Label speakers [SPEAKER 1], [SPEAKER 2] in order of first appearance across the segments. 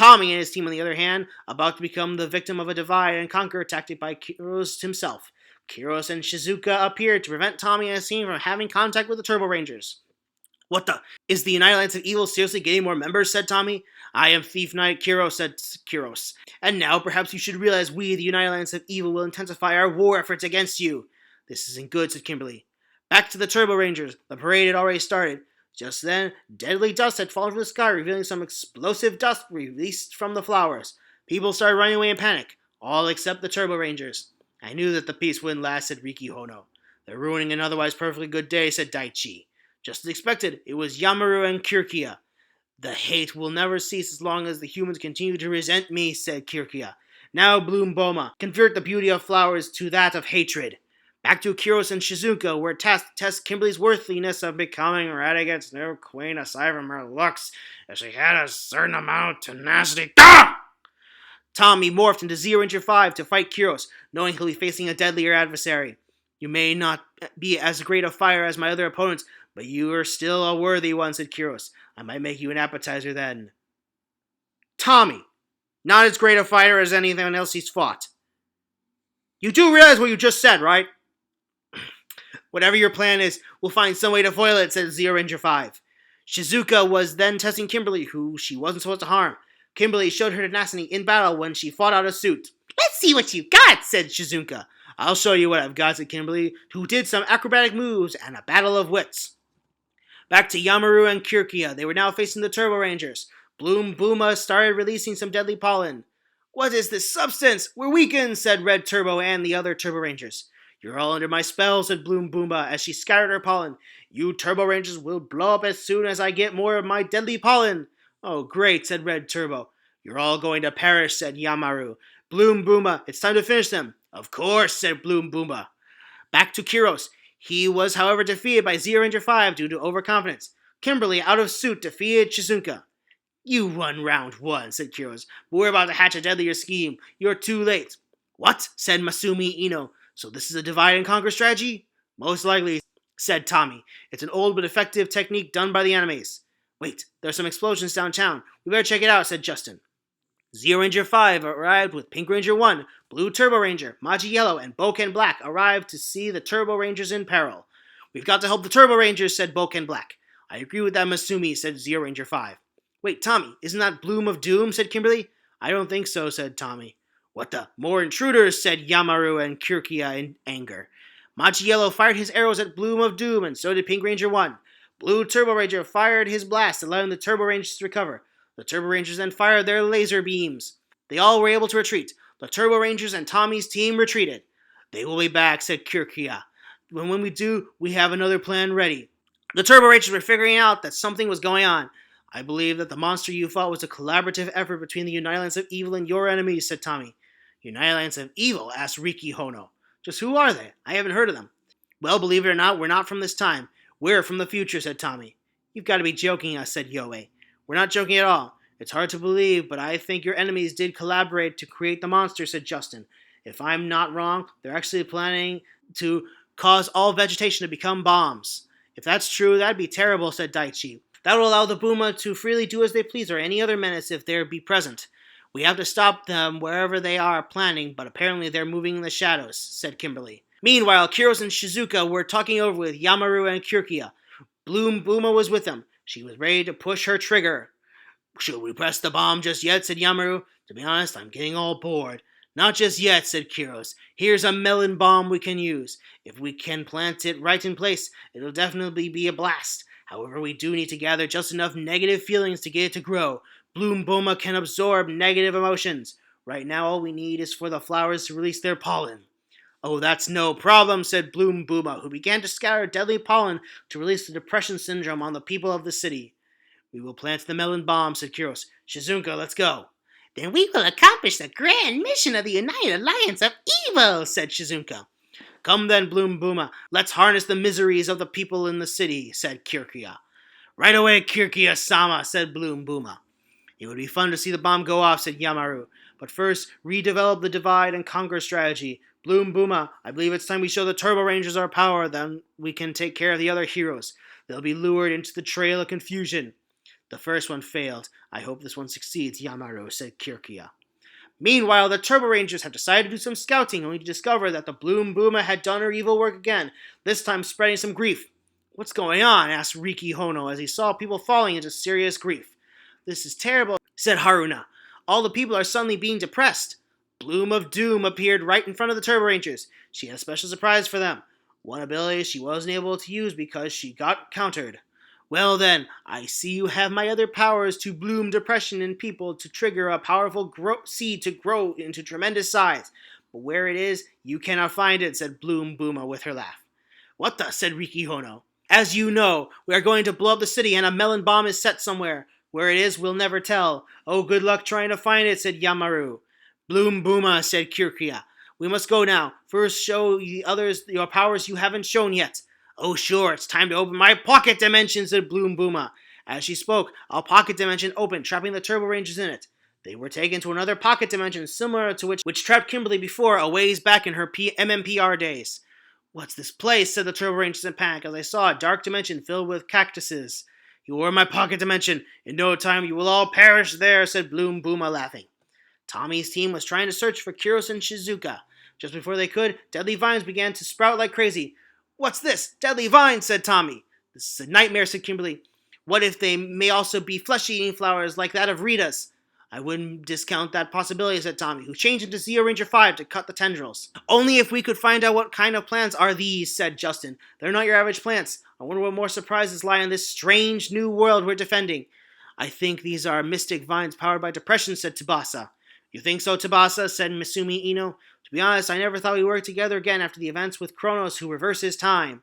[SPEAKER 1] Tommy and his team, on the other hand, about to become the victim of a divide and conquer tactic by Kiros himself. Kiros and Shizuka appeared to prevent Tommy and his team from having contact with the Turborangers. What the? Is the United Alliance of Evil seriously getting more members? Said Tommy. I am Thief Knight Kiros, said Kiros. And now perhaps you should realize we, the United Alliance of Evil, will intensify our war efforts against you. This isn't good, said Kimberly. Back to the Turborangers. The parade had already started. Just then, deadly dust had fallen from the sky, revealing some explosive dust released from the flowers. People started running away in panic, all except the Turborangers. I knew that the peace wouldn't last, said Riki Hono. They're ruining an otherwise perfectly good day, said Daichi. Just as expected, it was Yamaru and Kirkia. The hate will never cease as long as the humans continue to resent me, said Kirkia. Now, Bloom Boma, convert the beauty of flowers to that of hatred. Back to Kiros and Shizuka, were tasked to test Kimberly's worthiness of becoming Radiguet's new queen aside from her looks, as she had a certain amount of tenacity. Tommy morphed into Zero Ranger 5 to fight Kiros, knowing he'll be facing a deadlier adversary. You may not be as great a fighter as my other opponents, but you are still a worthy one, said Kiros. I might make you an appetizer then. Tommy, not as great a fighter as anyone else he's fought. You do realize what you just said, right? Whatever your plan is, we'll find some way to foil it, said Zero Ranger 5. Shizuka was then testing Kimberly, who she wasn't supposed to harm. Kimberly showed her tenacity in battle when she fought out a suit. Let's see what you got, said Shizuka. I'll show you what I've got, said Kimberly, who did some acrobatic moves and a battle of wits. Back to Yamaru and Kirkia. They were now facing the Turborangers. Bloom Booma started releasing some deadly pollen. What is this substance? We're weakened, said Red Turbo and the other Turborangers. You're all under my spell, said Bloom Boomba as she scattered her pollen. You Turborangers will blow up as soon as I get more of my deadly pollen. Oh, great, said Red Turbo. You're all going to perish, said Yamaru. Bloom Boomba, it's time to finish them. Of course, said Bloom Boomba. Back to Kiros. He was, however, defeated by Zero Ranger 5 due to overconfidence. Kimberly, out of suit, defeated Shizuka. You won round one, said Kiros, but we're about to hatch a deadlier scheme. You're too late. What? Said Masumi Ino. So this is a divide and conquer strategy? Most likely, said Tommy. It's an old but effective technique done by the animes. Wait, there's some explosions downtown. We better check it out, said Justin. Zero Ranger 5 arrived with Pink Ranger 1, Blue Turbo Ranger, Maji Yellow, and Boken Black arrived to see the Turbo Rangers in peril. We've got to help the Turbo Rangers, said Boken Black. I agree with that, Masumi, said Zero Ranger 5. Wait, Tommy, isn't that Bloom of Doom, said Kimberly. I don't think so, said Tommy. What the? More intruders, said Yamaru and Kirkia in anger. Maji Yellow fired his arrows at Bloom of Doom, and so did Pink Ranger 1. Blue Turbo Ranger fired his blast, allowing the Turbo Rangers to recover. The Turbo Rangers then fired their laser beams. They all were able to retreat. The Turbo Rangers and Tommy's team retreated. They will be back, said Kirkia. When we do, we have another plan ready. The Turbo Rangers were figuring out that something was going on. I believe that the monster you fought was a collaborative effort between the United Alliance of Evil and your enemies, said Tommy. United Alliance of Evil, asked Riki Hono. Just who are they? I haven't heard of them. Well, believe it or not, we're not from this time. We're from the future, said Tommy. You've got to be joking us, said Yoei. We're not joking at all. It's hard to believe, but I think your enemies did collaborate to create the monster, said Justin. If I'm not wrong, they're actually planning to cause all vegetation to become bombs. If that's true, that'd be terrible, said Daichi. That will allow the Booma to freely do as they please or any other menace if there be present. We have to stop them wherever they are planning, but apparently they're moving in the shadows, said Kimberly. Meanwhile, Kiros and Shizuka were talking over with Yamaru and Kirkia. Bloom Booma was with them. She was ready to push her trigger. Should we press the bomb just yet, said Yamaru. To be honest, I'm getting all bored. Not just yet, said Kiros. Here's a melon bomb we can use. If we can plant it right in place, it'll definitely be a blast. However, we do need to gather just enough negative feelings to get it to grow. Bloom Booma can absorb negative emotions. Right now, all we need is for the flowers to release their pollen. Oh, that's no problem, said Bloom Booma, who began to scatter deadly pollen to release the depression syndrome on the people of the city. We will plant the melon bomb, said Kiros. Shizuka, let's go. Then we will accomplish the grand mission of the United Alliance of Evil, said Shizuka. Come then, Bloom Booma. Let's harness the miseries of the people in the city, said Kirkia. Right away, Kirkia-sama, said Bloom Booma. It would be fun to see the bomb go off, said Yamaru. But first, redevelop the divide and conquer strategy. Bloom Booma, I believe it's time we show the Turbo Rangers our power, then we can take care of the other heroes. They'll be lured into the trail of confusion. The first one failed. I hope this one succeeds, Yamaru, said Kirkia. Meanwhile, the Turbo Rangers have decided to do some scouting, only to discover that the Bloom Booma had done her evil work again, this time spreading some grief. What's going on? Asked Riki Hono as he saw people falling into serious grief. This is terrible, said Haruna. All the people are suddenly being depressed. Bloom of Doom appeared right in front of the Turbo Rangers. She had a special surprise for them. One ability she wasn't able to use because she got countered. Well then, I see you have my other powers to bloom depression in people to trigger a powerful seed to grow into tremendous size. But where it is, you cannot find it, said Bloom Booma with her laugh. What the? Said Riki Hono. As you know, we are going to blow up the city and a melon bomb is set somewhere. Where it is, we'll never tell. Oh, good luck trying to find it, said Yamaru. Bloom Booma, said Kirkia. We must go now. First show the others your powers you haven't shown yet. Oh, sure, it's time to open my pocket dimension, said Bloom Booma. As she spoke, a pocket dimension opened, trapping the Turbo Rangers in it. They were taken to another pocket dimension similar to which trapped Kimberly before, a ways back in her MMPR days. What's this place? Said the Turbo Rangers in panic as they saw a dark dimension filled with cactuses. You are my pocket dimension. In no time you will all perish there, said Bloom Booma, laughing. Tommy's team was trying to search for Kiros and Shizuka. Just before they could, deadly vines began to sprout like crazy. What's this? Deadly vines, said Tommy. This is a nightmare, said Kimberly. What if they may also be flesh-eating flowers like that of Rita's? I wouldn't discount that possibility, said Tommy, who changed into Zeo Ranger 5 to cut the tendrils. Only if we could find out what kind of plants are these, said Justin. They're not your average plants. I wonder what more surprises lie in this strange new world we're defending. I think these are mystic vines powered by depression, said Tsubasa. You think so, Tsubasa? Said Masumi Ino. To be honest, I never thought we'd work together again after the events with Kronos, who reversed his time.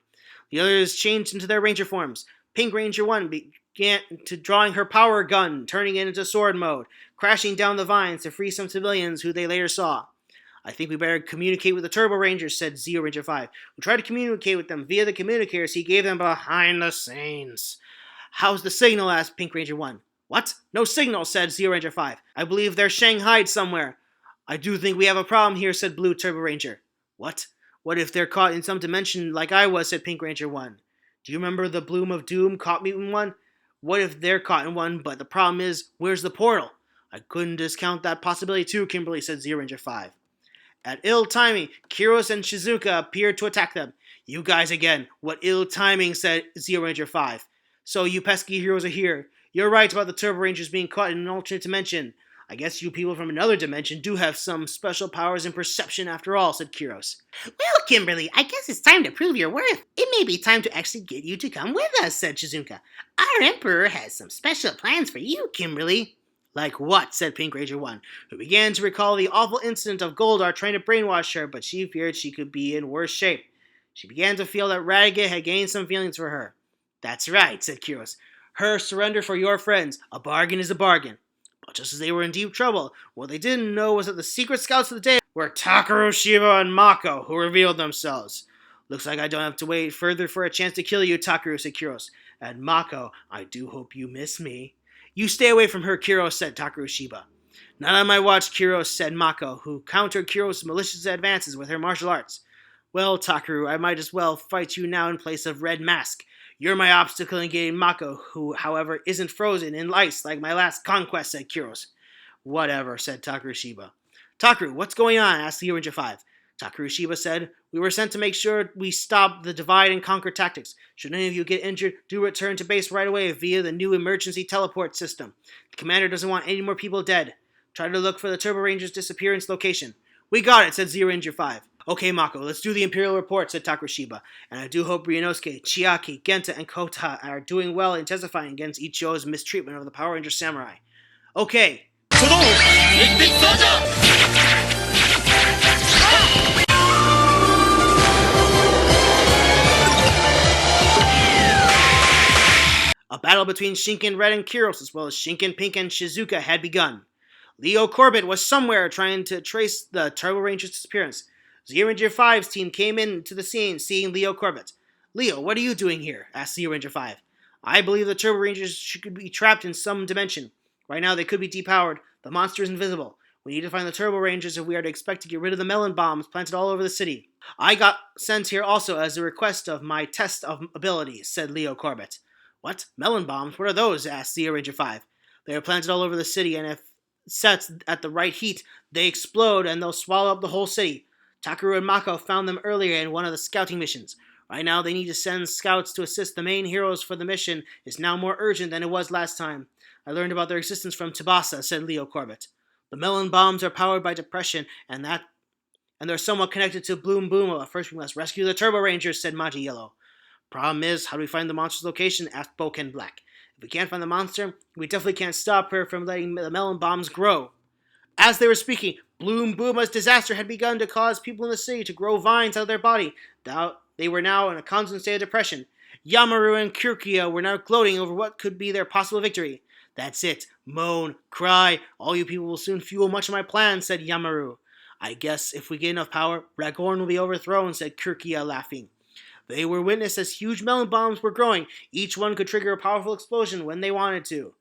[SPEAKER 1] The others changed into their ranger forms. Pink Ranger 1 began to drawing her power gun, turning it into sword mode, crashing down the vines to free some civilians who they later saw. I think we better communicate with the Turbo Rangers, said Zeo Ranger 5, who tried to communicate with them via the communicators he gave them behind the scenes. How's the signal? Asked Pink Ranger 1. What? No signal, said Zeo Ranger 5. I believe they're shanghaied somewhere. I do think we have a problem here, said Blue Turbo Ranger. What? What if they're caught in some dimension like I was, said Pink Ranger 1. Do you remember the Bloom of Doom caught me in one? What if they're caught in one, but the problem is, where's the portal? I couldn't discount that possibility too, Kimberly, said Zeo Ranger 5. At ill timing, Kiros and Shizuka appeared to attack them. You guys again. What ill timing, said Zeo Ranger 5. So you pesky heroes are here. You're right about the Turbo Rangers being caught in an alternate dimension. I guess you people from another dimension do have some special powers in perception after all, said Kiros. Well, Kimberly, I guess it's time to prove your worth. It may be time to actually get you to come with us, said Shizuka. Our Emperor has some special plans for you, Kimberly. Like what? Said Pink Ranger 1, who began to recall the awful incident of Goldar trying to brainwash her, but she feared she could be in worse shape. She began to feel that Radiguet had gained some feelings for her. That's right, said Kiros. Her surrender for your friends. A bargain is a bargain. But just as they were in deep trouble, what they didn't know was that the secret scouts of the day were Takeru, Shiba, and Mako, who revealed themselves. Looks like I don't have to wait further for a chance to kill you, Takeru, said Kiros. And Mako, I do hope you miss me. You stay away from her, Kiros, said Takeru Shiba. Not on my watch, Kiros, said Mako, who countered Kiros' malicious advances with her martial arts. Well, Takeru, I might as well fight you now in place of Red Mask. You're my obstacle in getting Mako, who, however, isn't frozen in ice like my last conquest, said Kiros. Whatever, said Takeru Shiba. Takeru, what's going on? Asked Zeo Ranger 5. Takeru Shiba said, We were sent to make sure we stop the divide and conquer tactics. Should any of you get injured, do return to base right away via the new emergency teleport system. The commander doesn't want any more people dead. Try to look for the Turbo Rangers' disappearance location. We got it, said Zeo Ranger 5. Okay, Mako, let's do the Imperial report, said Takeru Shiba. And I do hope Ryunosuke, Chiaki, Genta, and Kota are doing well in testifying against Ichijo's mistreatment of the Power Ranger Samurai. Okay. A battle between Shinken Red and Kiros, as well as Shinken Pink and Shizuka, had begun. Leo Corbett was somewhere trying to trace the Turbo Ranger's disappearance. Zeo Ranger 5's team came into the scene seeing Leo Corbett. Leo, what are you doing here? Asked Zeo Ranger 5. I believe the Turbo Rangers should be trapped in some dimension. Right now they could be depowered. The monster is invisible. We need to find the Turbo Rangers if we are to expect to get rid of the melon bombs planted all over the city. I got sent here also as a request of my test of abilities, said Leo Corbett. What? Melon bombs? What are those? Asked Zeo Ranger 5. They are planted all over the city, and if set at the right heat, they explode and they'll swallow up the whole city. Takaru and Mako found them earlier in one of the scouting missions. Right now, they need to send scouts to assist the main heroes for the mission is now more urgent than it was last time. I learned about their existence from Tsubasa, said Leo Corbett. The melon bombs are powered by depression, and they're somewhat connected to Bloom Boom. But first, we must rescue the Turborangers, said Monty Yellow. Problem is, how do we find the monster's location? Asked Boken Black. If we can't find the monster, we definitely can't stop her from letting the melon bombs grow. As they were speaking, Bloom Booma's disaster had begun to cause people in the city to grow vines out of their body. They were now in a constant state of depression. Yamaru and Kyrkia were now gloating over what could be their possible victory. That's it. Moan, cry. All you people will soon fuel much of my plans, said Yamaru. I guess if we get enough power, Ragorn will be overthrown, said Kyrkia, laughing. They were witness as huge melon bombs were growing. Each one could trigger a powerful explosion when they wanted to.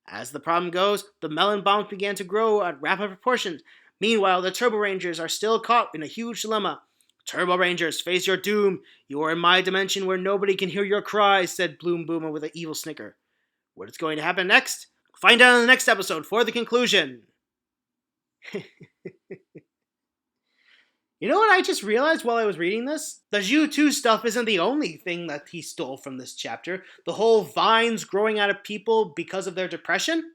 [SPEAKER 1] As the problem goes, the melon bombs began to grow at rapid proportions. Meanwhile, the Turborangers are still caught in a huge dilemma. Turborangers, face your doom. You are in my dimension where nobody can hear your cries, said Bloom Boomer with an evil snicker. What is going to happen next? Find out in the next episode for the conclusion. You know what I just realized while I was reading this? The Zhu stuff isn't the only thing that he stole from this chapter. The whole vines growing out of people because of their depression?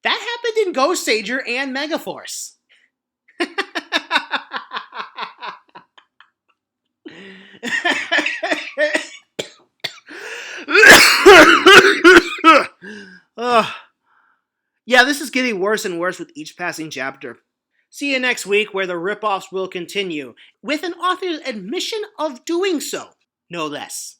[SPEAKER 1] That happened in Ghost Sager and Megaforce. Yeah, this is getting worse and worse with each passing chapter. See you next week where the ripoffs will continue, with an author's admission of doing so, no less.